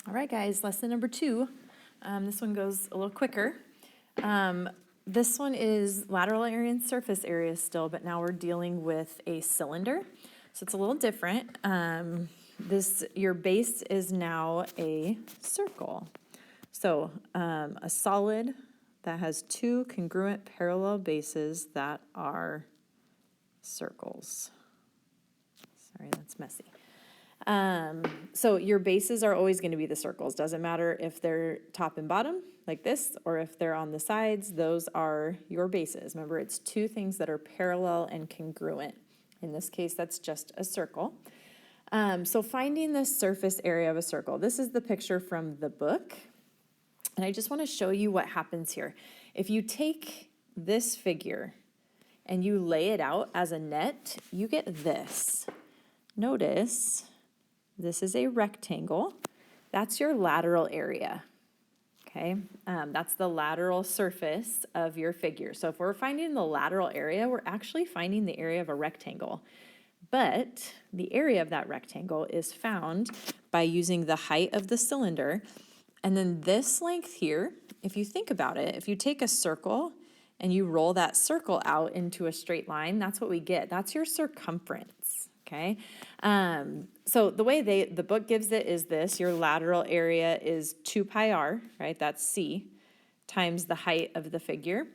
All right, guys, lesson number 2. This one goes a little quicker. This one is lateral area and surface area still, but now we're dealing with a cylinder. So it's a little different. Your base is now a circle. So a solid that has 2 congruent parallel bases that are circles. Sorry, that's messy. So your bases are always going to be the circles. Doesn't matter if they're top and bottom like this, or if they're on the sides, those are your bases. Remember, it's 2 things that are parallel and congruent. In this case, that's just a circle. So finding the surface area of a circle. This is the picture from the book. And I just want to show you what happens here. If you take this figure and you lay it out as a net, you get this. Notice this is a rectangle. That's your lateral area, okay? That's the lateral surface of your figure. So if we're finding the lateral area, we're actually finding the area of a rectangle. But the area of that rectangle is found by using the height of the cylinder. And then this length here, if you think about it, if you take a circle and you roll that circle out into a straight line, that's what we get. That's your circumference. Okay, so the way the book gives it is this: your lateral area is 2 pi r, right? That's c, times the height of the figure.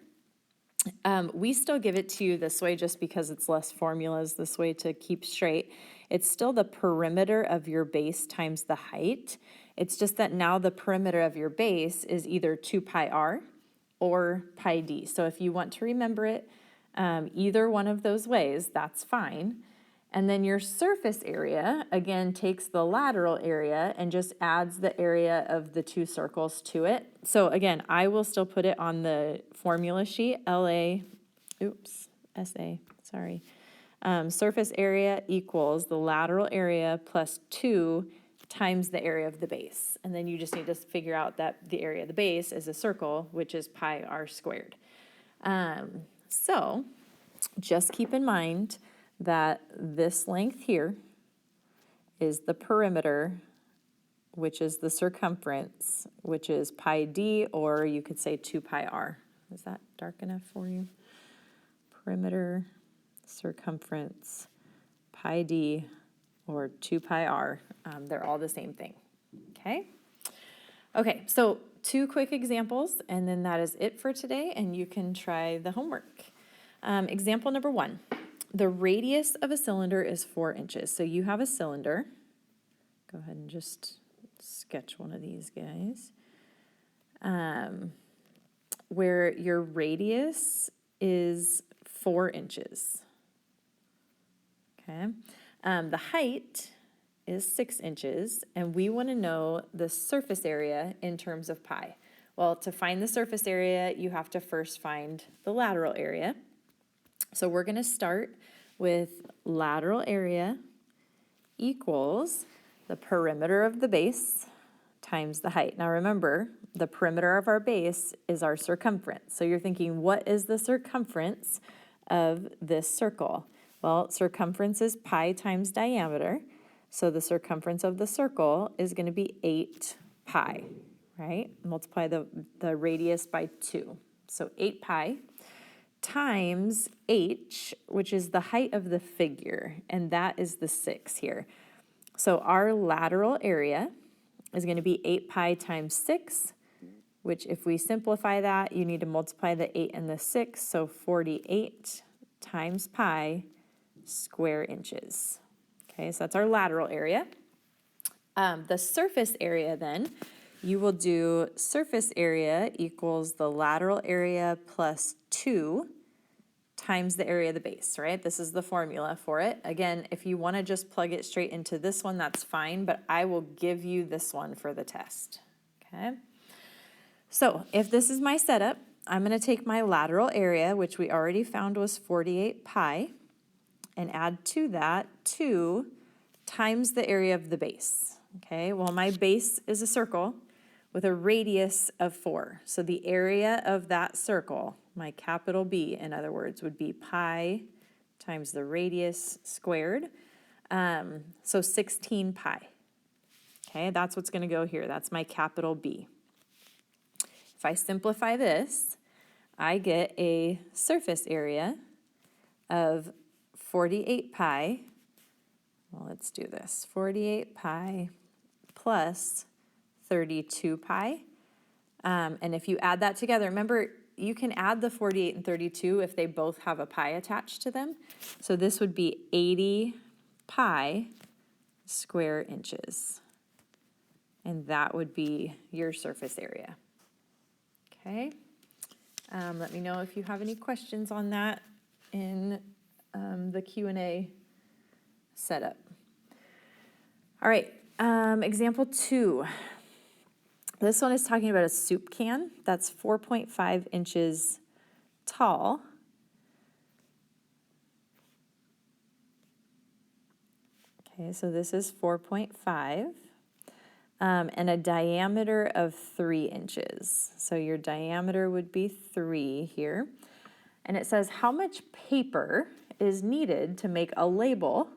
We still give it to you this way just because it's less formulas this way to keep straight. It's still the perimeter of your base times the height. It's just that now the perimeter of your base is either 2 pi r or pi d. So if you want to remember it either one of those ways, that's fine. And then your surface area, again, takes the lateral area and just adds the area of the 2 circles to it. So again, I will still put it on the formula sheet, surface area equals the lateral area plus 2 times the area of the base. And then you just need to figure out that the area of the base is a circle, which is pi r squared. So just keep in mind that this length here is the perimeter, which is the circumference, which is pi d, or you could say 2 pi r. Is that dark enough for you? Perimeter, circumference, pi d, or 2 pi r. They're all the same thing, okay? Okay, so 2 quick examples, and then that is it for today, and you can try the homework. Example number 1. The radius of a cylinder is 4 inches. So you have a cylinder. Go ahead and just sketch one of these guys. Where your radius is 4 inches. Okay. The height is 6 inches, and we want to know the surface area in terms of pi. Well, to find the surface area, you have to first find the lateral area. So we're going to start with lateral area equals the perimeter of the base times the height. Now remember, the perimeter of our base is our circumference. So you're thinking, what is the circumference of this circle? Well, circumference is pi times diameter. So the circumference of the circle is going to be 8 pi, right? Multiply the radius by 2. So 8 pi times h, which is the height of the figure, and that is the 6 here. So our lateral area is going to be 8 pi times 6, which if we simplify that, you need to multiply the 8 and the 6, so 48 times pi square inches. Okay, so that's our lateral area. The surface area then, you will do surface area equals the lateral area plus 2 times the area of the base, right? This is the formula for it. Again, if you want to just plug it straight into this one, that's fine, but I will give you this one for the test, okay? So if this is my setup, I'm going to take my lateral area, which we already found was 48 pi, and add to that 2 times the area of the base, okay? Well, my base is a circle with a radius of 4. So the area of that circle, my capital B, in other words, would be pi times the radius squared. So 16 pi. Okay, that's what's going to go here. That's my capital B. If I simplify this, I get a surface area of 48 pi. Well, let's do this. 48 pi plus 32 pi. And if you add that together, remember, you can add the 48 and 32 if they both have a pi attached to them. So this would be 80 pi square inches. And that would be your surface area. Okay. Let me know if you have any questions on that in the Q&A setup. All right, example 2. This one is talking about a soup can that's 4.5 inches tall. Okay, so this is 4.5. And a diameter of 3 inches. So your diameter would be 3 here. And it says how much paper is needed to make a label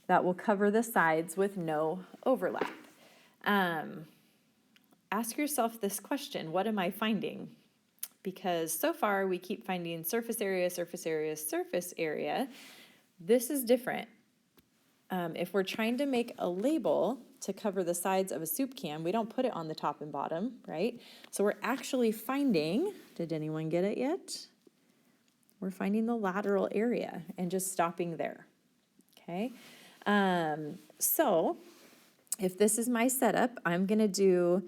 that will cover the sides with no overlap. Ask yourself this question, what am I finding? Because so far we keep finding surface area, surface area, surface area. This is different. If we're trying to make a label to cover the sides of a soup can, we don't put it on the top and bottom, right? So we're actually finding, did anyone get it yet? We're finding the lateral area and just stopping there, okay? So if this is my setup, I'm gonna do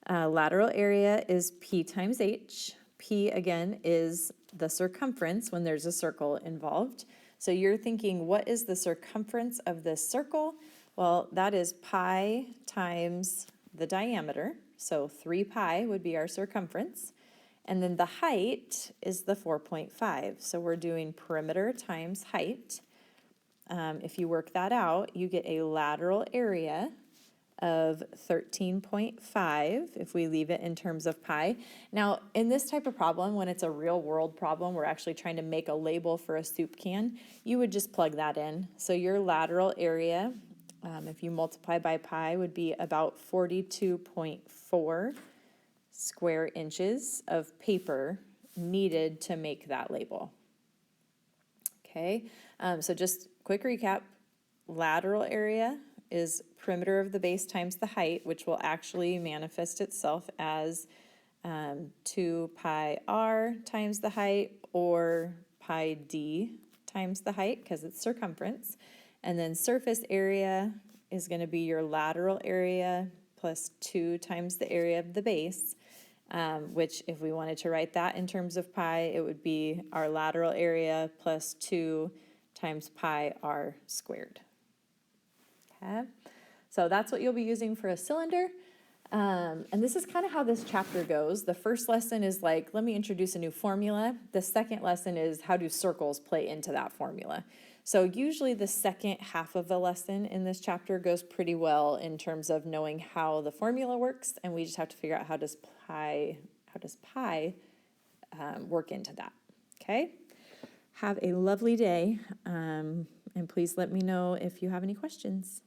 lateral area is P times H. P, again, is the circumference when there's a circle involved. So you're thinking, what is the circumference of this circle? Well, that is pi times the diameter. So 3 pi would be our circumference. And then the height is the 4.5. So we're doing perimeter times height. If you work that out, you get a lateral area of 13.5 if we leave it in terms of pi. Now, in this type of problem, when it's a real world problem, we're actually trying to make a label for a soup can, you would just plug that in. So your lateral area, if you multiply by pi, would be about 42.4 square inches of paper needed to make that label. Okay, so just quick recap, lateral area is perimeter of the base times the height, which will actually manifest itself as 2 pi r times the height or pi d times the height because it's circumference. And then surface area is going to be your lateral area plus 2 times the area of the base, which if we wanted to write that in terms of pi, it would be our lateral area plus 2 times pi r squared. Okay, so that's what you'll be using for a cylinder. And this is kind of how this chapter goes. The first lesson is like, let me introduce a new formula. The second lesson is how do circles play into that formula. So usually the second half of the lesson in this chapter goes pretty well in terms of knowing how the formula works, and we just have to figure out how does pi work into that. Okay, have a lovely day, and please let me know if you have any questions.